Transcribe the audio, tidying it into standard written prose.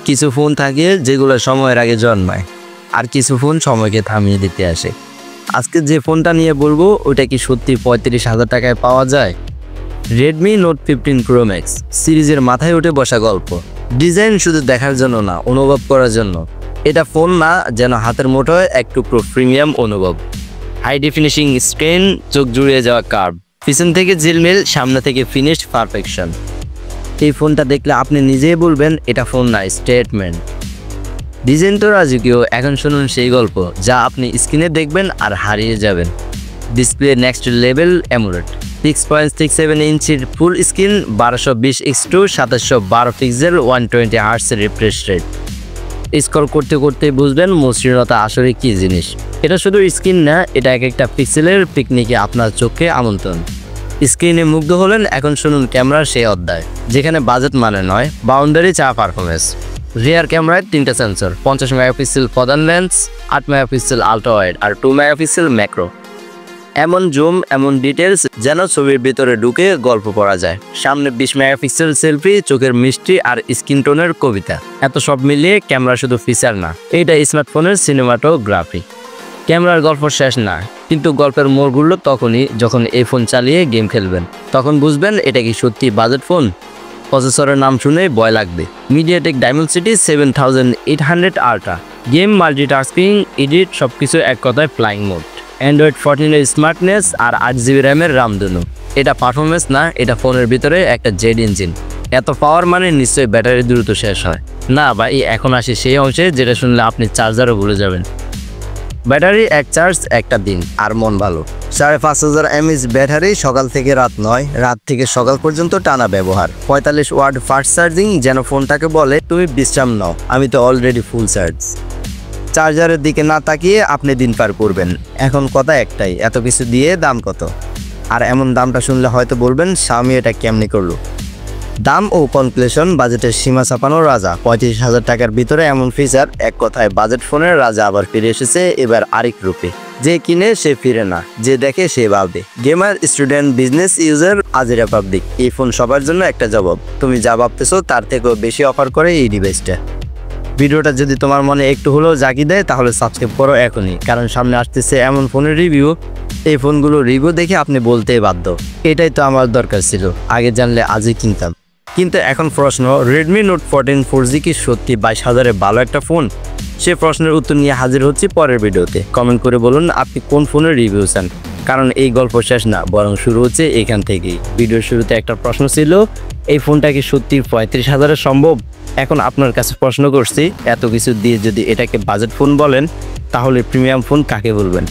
কিছু ফোন থাকে যেগুলো সময়ের আগে জন্মায়, আর কিছু ফোন সময়কে থামিয়ে দিতে আসে। আজকে যে ফোনটা নিয়ে বলবো ওটা কি সত্যি 35,000 টাকায় পাওয়া যায়? রেডমি নোট 15 প্রো ম্যাক্স সিরিজের মাথায় উঠে বসা গল্প। ডিজাইন শুধু দেখার জন্য না, অনুভব করার জন্য। এটা ফোন না, যেন হাতের মুঠোয় এক টুকরো প্রিমিয়াম অনুভব। হাই ডেফিনিশিং স্ক্রিন, চোখ জুড়িয়ে যাওয়া কার্ভ, পিছন থেকে ঝিলমিল, সামনে থেকে ফিনিশড পারফেকশন। এই ফোনটা দেখলে আপনি নিজেই বলবেন এটা ফোন না, স্টেটমেন্ট। ডিজাইন তো রাজকীয়, এখন শুনুন সেই গল্প যা আপনি স্ক্রিনে দেখবেন আর হারিয়ে যাবেন। ডিসপ্লে নেক্সট লেভেল অ্যামোলেড 6.67 ইঞ্চির ফুল স্ক্রিন, 1220x2 2712 পিক্সেল, 120 হার্টজের রিফ্রেশ রেট। স্ক্রল করতে করতে বুঝবেন মসৃণতা আসলে কি জিনিস। এটা শুধু স্ক্রিন না, এটা এক একটা পিক্সেলের পিকনিকে আপনার চোখে আমন্ত্রণ। স্ক্রিনে মুগ্ধ হলেন, এখন শুনুন ক্যামেরার সেই অধ্যায় যেখানে বাজেট মানে নয়, বাউন্ডারি চা পারফরমেন্স। রিয়ার ক্যামেরায় 3টা সেন্সর, 50 মেগাপিক্সেল প্রধান লেন্স, 8 মেগাপিক্সেল আল্ট্রা ওয়াইড আর 2 মেগাপিক্সেল ম্যাক্রো। এমন জুম, এমন ডিটেলস যেন ছবির ভিতরে ঢুকে গল্প পড়া যায়। সামনে 20 মেগাপিক্সেল সেলফি, চোখের মিষ্টি আর স্কিন টোনের কবিতা। এত সব মিলিয়ে ক্যামেরা শুধু ফিচার না, এটা স্মার্টফোনের সিনেমাটোগ্রাফি। ক্যামেরার গল্প শেষ না, কিন্তু গল্পের মোড়গুলো তখনই যখন এই ফোন চালিয়ে গেম খেলবেন। তখন বুঝবেন এটা কি সত্যি বাজেট ফোন। প্রসেসরের নাম শুনে ভয় লাগবে, MediaTek Dimensity 7800 ultra. Game, multitasking, edit সবকিছু এক কথায় ফ্লাইং মোড। অ্যান্ড্রয়েড 14 এর স্মার্টনেস আর 8GB র্যামের রামধনু। এটা পারফরমেন্স না, এটা ফোনের ভিতরে একটা জেড ইঞ্জিন। এত পাওয়ার মানে নিশ্চয়ই ব্যাটারি দ্রুত শেষ হয় না ভাই। এখন আসি সেই অংশে যেটা শুনলে আপনি চার্জারও ভুলে যাবেন। ব্যাটারি এক চার্জ একটা দিন আর মন ভালো। 5500 mAh ব্যাটারি, সকাল থেকে রাত নয়, রাত থেকে সকাল পর্যন্ত টানা ব্যবহার। 45 ওয়াট ফাস্ট চার্জিং, যেন ফোনটাকে বলে তুমি বিশ্রাম নাও, আমি তো অলরেডি ফুল চার্জ। চার্জারের দিকে না তাকিয়ে আপনি দিন পার করবেন। এখন কথা একটাই, এত কিছু দিয়ে দাম কত? আর এমন দামটা শুনলে হয়তো বলবেন Xiaomi এটা কেমনি করলো। দাম ও কনক্লুশন, বাজেটের সীমা ছাপানো রাজা। 35,000 টাকার ভিতরে এমন ফিচার, এক কথায় বাজেট ফোনের রাজা আবার ফিরে এসেছে, এবার আরেক রূপে। যে কিনে সে ফিরে না, যে দেখে সে ভাবে। গেমার, স্টুডেন্ট, বিজনেস ইউজার, আজিরা পাবলিক, এই ফোন সবার জন্য একটা জবাব। তুমি যা ভাবতেছো তার থেকেও বেশি অফার করে এই ডিভাইসটা। ভিডিওটা যদি তোমার মনে একটু হলেও জাগিয়ে দেয় তাহলে সাবস্ক্রাইব করো এখনই, কারণ সামনে আসতেছে এমন ফোনের রিভিউ, এই ফোনগুলো রিভিউ দেখে আপনি বলতেই বাধ্য এটাই তো আমার দরকার ছিল, আগে জানলে আজই কিনতাম। কিন্তু এখন প্রশ্ন, রেডমি নোট 14 4G কি সত্যি 22,000-এ ভালো একটা ফোন? সে প্রশ্নের উত্তর নিয়ে হাজির হচ্ছি পরের ভিডিওতে। কমেন্ট করে বলুন আপনি কোন ফোনের রিভিউ চান, কারণ এই গল্প শেষ না, বরং শুরু হচ্ছে এখান থেকেই। ভিডিওর শুরুতে একটা প্রশ্ন ছিল, এই ফোনটা কি সত্যি 35,000-এ সম্ভব? এখন আপনার কাছে প্রশ্ন করছি, এত কিছু দিয়ে যদি এটাকে বাজেট ফোন বলেন, তাহলে প্রিমিয়াম ফোন কাকে বলবেন?